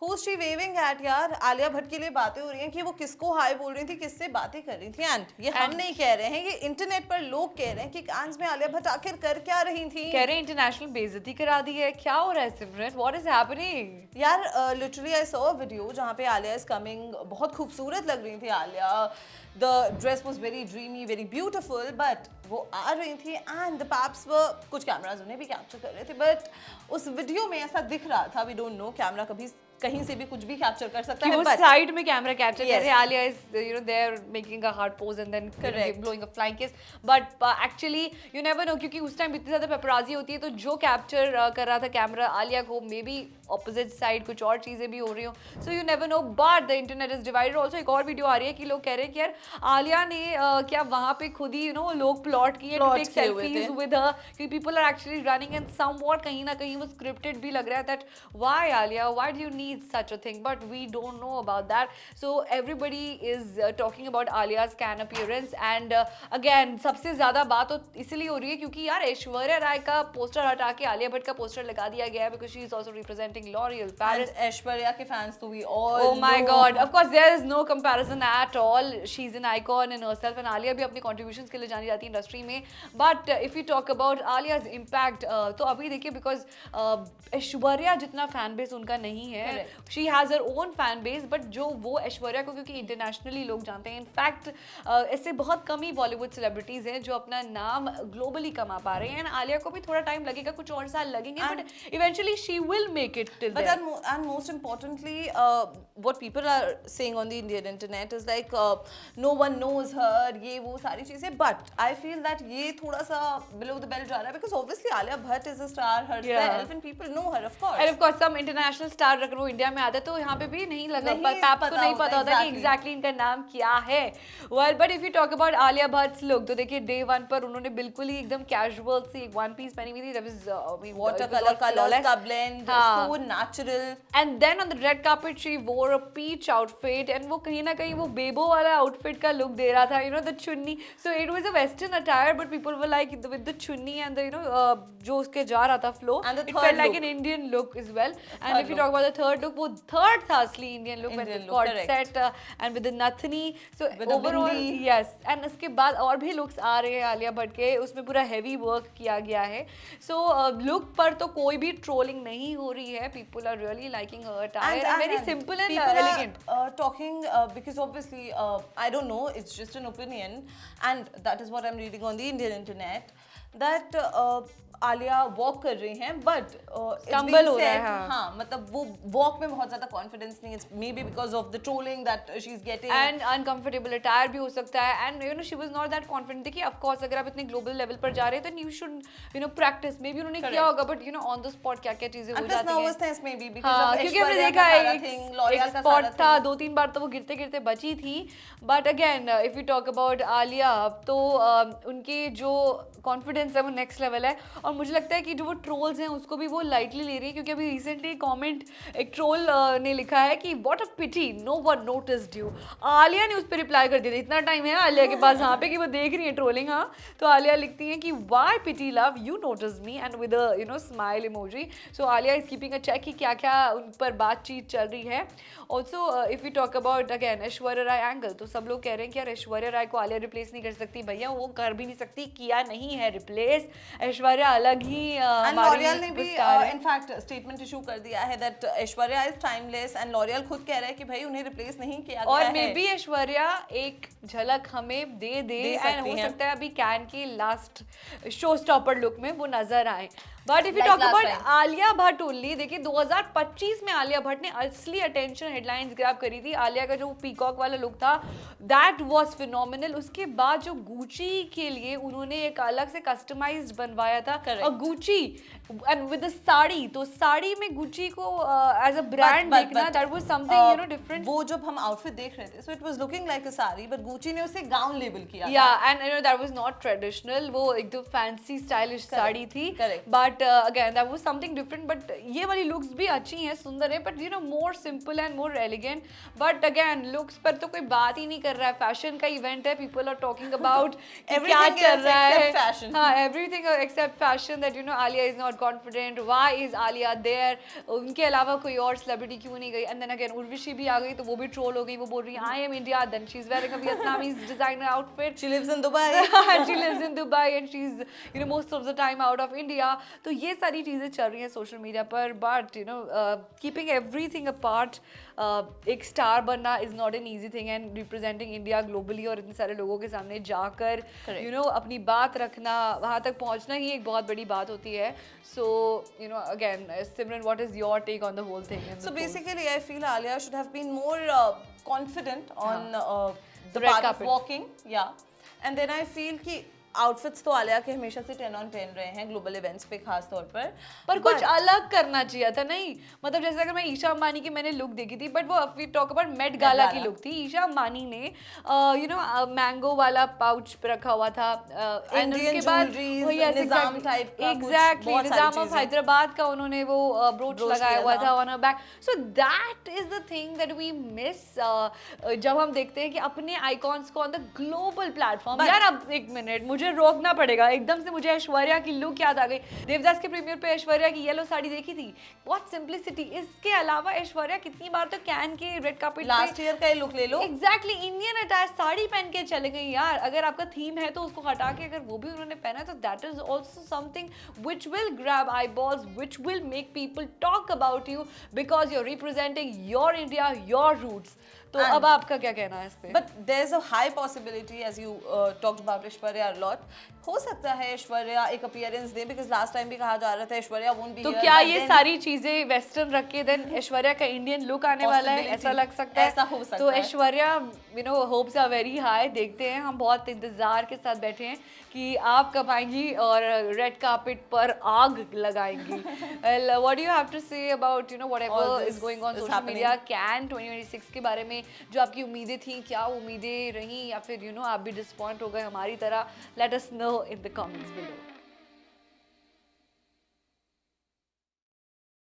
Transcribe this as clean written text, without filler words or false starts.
who's she waving at यार? आलिया भट्ट के लिए बातें हो रही हैं कि वो किसको हाय बोल रही थी, किससे बातें कर रही थी। एंड ये हम नहीं कह रहे हैं, ये इंटरनेट पर लोग कह रहे हैं कि कांस में आलिया भट्ट आखिर कर क्या रही थी। कह रहे हैं इंटरनेशनल बेइज्जती करा दी है। क्या हो रहा है सिमरन? What is happening? यार literally I saw a video जहाँ पे आलिया इज कमिंग, बहुत खूबसूरत लग रही थी Alia, the dress was very dreamy, very beautiful, but वो आ रही थी एंड द पैप्स व कुछ कैमराज उन्हें भी कैप्चर कर रहे थे, बट उस वीडियो में ऐसा दिख रहा था, वी डोंट नो, कैमरा कभी कहीं से भी कुछ भी कैप्चर कर सकता है, बट साइड में कैमरा कैप्चर कर रहे हैं। Yes. Alia is you know there making a heart pose and then Correct. Blowing a flying kiss, but actually you never know, क्योंकि उस टाइम इतनी ज्यादा पेपराजी होती है, तो जो कैप्चर कर रहा था कैमरा आलिया को, मे बी ऑपोजिट साइड कुछ और चीजें भी हो रही हो, so you never no, but the internet is divided. Also एक और वीडियो आ रही है कि लोग कह रहे हैं कि यार आलिया ने क्या वहां पे खुद ही यू नो लोग प्लॉट किए to take selfies with her, कि people are actually running and somewhat कहीं ना कहीं वो स्क्रिप्टेड भी लग रहा है, that why Alia, why do you need such a thing, but we don't know about that. So everybody is talking about Alia's can appearance and again सबसे ज्यादा बात तो इसलिए हो रही है क्योंकि यार ऐश्वर्या राय का पोस्टर हटा के आलिया भट्ट का पोस्टर लगा दिया गया है, because she is also representing L'Oreal Paris. And Aishwarya के फैंस तो we all Oh my know. God! Of course, there is no comparison at all. She's an icon in herself, and Alia भी अपनी contributions के लिए जानी जाती है industry में. But if we talk about Alia's impact, तो अभी देखिए because ऐश्वर्या जितना fan base उनका नहीं है. Correct. She has her own fan base, but जो वो ऐश्वर्या को क्योंकि इंटरनेशनली लोग जानते हैं. इनफैक्ट ऐसे बहुत कम ही बॉलीवुड सेलिब्रिटीज हैं जो अपना नाम ग्लोबली कमा पा रहे हैं, एंड आलिया को भी थोड़ा टाइम लगेगा, कुछ और साल लगेंगे, but eventually she will make it till But then. and most importantly, what people are saying on the Indian internet is like no one knows her, ये वो सारी चीजें, but I feel that ये थोड़ा सा below the belt जा रहा है, because obviously Alia Bhatt is a star herself and people know her, of course. And of course some international star अगर वो इंडिया में आते तो यहाँ पे भी नहीं लगा, पैप्स को नहीं पता होता कि एग्जैक्टली इनका नाम क्या है. Well but if you talk about Alia Bhatt look, तो देखिए डे 1 पर उन्होंने बिल्कुल ही एकदम कैजुअल सी एक वन पीस पहनी हुई थी, दैट वाज watercolor colors का blend, so natural. And then on the red carpet she wore a peach outfit, and वो कहीं ना कहीं वो बेबो वाला outfit का look दे रहा था, you know, the chunni. So it was a western attire, but people were like with the chunni and the you know जो उसके जा रहा था flow, And the it third felt like look. an Indian look as well. And if you talk about the third look, वो third था असली Indian look when Indian the look, cord correct. set and with the nathani. So With the overall bindi. yes, and उसके बाद और भी looks आ रहे हैं आलिया भट्ट के, उसमें पूरा heavy work किया गया है. So look पर तो कोई भी trolling नहीं हो रही है. People are really liking her attire and very simple and people elegant. are talking because obviously I don't know, it's just an opinion, and that is what I'm reading on the Indian internet, that Alia walk कर रही हैं, but Stumble हो रहा है, हाँ. हाँ, मतलब वो वॉक में बहुत ज्यादा कॉन्फिडेंस नहीं, it's maybe because of the trolling that she is getting, and uncomfortable attire भी हो सकता है, and you know she was not that confident. देखिए ऑफ कोर्स अगर आप इतने ग्लोबल लेवल पर जा रहे हैं तो you should you know practice, may be उन्होंने किया होगा, but you know on the spot क्या क्या चीजें हो जाती हैं. हाँ, क्योंकि हमने देखा है एक स्पॉट था, 2-3 बार तो वो गिरते गिरते बची थी. But again if you talk about Alia, तो उनकी जो कॉन्फिडेंस है वो नेक्स्ट लेवल है, और मुझे लगता है कि जो वो ट्रोल्स हैं उसको भी वो लाइटली ले रही है, क्योंकि अभी रिसेंटली कमेंट एक ट्रोल ने लिखा है कि what a pity no one noticed you. Alia ने उस पर रिप्लाई कर दिया था, इतना टाइम है आलिया के पास यहाँ पे कि वो देख रही है ट्रोलिंग. हाँ, तो आलिया लिखती है कि why pity love you notice me, and with a you know smile emoji. So Alia is keeping a check कि क्या क्या उन पर बातचीत चल रही है. Also if you talk about again Aishwarya Rai angle, तो सब लोग कह रहे हैं कि यार ऐश्वर्या राय को आलिया रिप्लेस नहीं कर सकती. भैया वो कर भी नहीं सकती, किया नहीं है रिप्लेस. ऐश्वर्या अलग ही And L'Oreal ने भी in fact स्टेटमेंट इशू कर दिया है that Aishwarya is timeless, and L'Oreal खुद कह रहा है कि भाई उन्हें रिप्लेस नहीं किया गया है. और मे बी ऐश्वर्या एक झलक हमें दे एंड हो सकता है अभी कैन की लास्ट शो स्टॉपर लुक में वो नजर आए. But if you talk about Alia Bhatt only, देखिए 2025 में आलिया भट्ट ने असली अटेंशन हेडलाइंस ग्रैब करी थी. आलिया का जो पीकॉक वाला लुक था दैट वाज फिनोमिनल. उसके बाद जो गुची के लिए उन्होंने एक अलग से कस्टमाइज्ड बनवाया था, और Gucci and with the sari, तो साड़ी में गुची को एज अ ब्रांड देखना, that was something you know different. वो जब हम आउटफिट देख रहे थे, so it was looking like a sari, but Gucci ने उसे गाउन लेबल किया. या and you know that was not traditional, वो एकदम फैंसी स्टाइलिश साड़ी थी. But but again that was something different. But ये वाली looks भी अच्छी हैं, सुंदर है, but you know more simple and more elegant. But again looks पर तो कोई बात ही नहीं कर रहा है, fashion का event है, people are talking about कि क्या चल रहा है, हाँ everything except fashion, that you know Alia is not confident, why is Alia there, उनके अलावा कोई और celebrity क्यों नहीं गई. And then again उर्वशी भी आ गई तो वो भी troll हो गई, वो बोल रही है I am India, then she's wearing a Vietnamese designer outfit, she lives in Dubai and she lives in Dubai and she's you know most of the time out of India. तो ये सारी चीज़ें चल रही हैं सोशल मीडिया पर. But you know keeping everything apart, एक star बनना is not an easy thing, and representing India globally और इतने सारे लोगों के सामने जाकर you know अपनी बात रखना, वहाँ तक पहुँचना ही एक बहुत बड़ी बात होती है. So you know again Simran, what is your take on the whole thing? So basically I feel Alia should have been more confident on the red part of carpet walking, yeah. And then I feel कि outfits तो आलिया के हमेशा से 10 on 10 रहे हैं global events पे खास तौर पर कुछ अलग करना चाहिए था. नहीं मतलब जैसे अगर मैं ईशा अंबानी की मैंने लुक देखी थी, बट वो we talk about Met Gala की लुक थी. ईशा अंबानी ने यू नो मैंगो वाला पाउच रखा हुआ था, एंड उसके बाद निजाम टाइप का, एग्जैक्टली निजाम ऑफ हैदराबाद का उन्होंने वो ब्रोच लगाया हुआ था on her back. So that is the thing that we miss जब हम देखते हैं कि अपने आइकॉन्स को ऑन द ग्लोबल प्लेटफॉर्म. यार अब एक मिनट, मुझे रोकना पड़ेगा, एकदम से मुझे ऐश्वर्या की लुक याद आ गई. देवदास के प्रीमियर पे ऐश्वर्या की येलो साड़ी देखी थी, व्हाट सिंपलिसिटी. इसके अलावा ऐश्वर्या कितनी बार तो कैन के रेड कार्पेट लास्ट ईयर का लुक ले लो, एग्जैक्टली इंडियन अटैच साड़ी पहन के चले गई. यार अगर आपका थीम है तो उसको हटा के अगर वो भी उन्होंने पहना तो that is also something which will grab eyeballs, which will make people talk about you because you are representing your India, your roots. तो अब आपका क्या कहना है इस पे? But there's a high possibility, as you talked about Aishwarya a lot, हो सकता है ऐश्वर्या एक appearance they, because last time भी कहा जा रहा था ऐश्वर्या won't be तो here. क्या ये सारी चीजें वेस्टर्न रख के देन ऐश्वर्या का इंडियन लुक आने वाला है, ऐसा लग सकता है? ऐसा हो सकता तो है. Aishwarya you know hopes are very high. देखते हैं, हम बहुत इंतजार के साथ बैठे हैं कि आप कब आएंगी और रेड कार्पेट पर आग लगाएंगी. Well, what do you have to say about you know whatever is going on social media? Can 2026 के बारे में जो आपकी उम्मीदें थी, क्या उम्मीदें रही, या फिर यू नो आप भी डिसअपॉइंट हो गए हमारी तरह? Let us know in the comments below.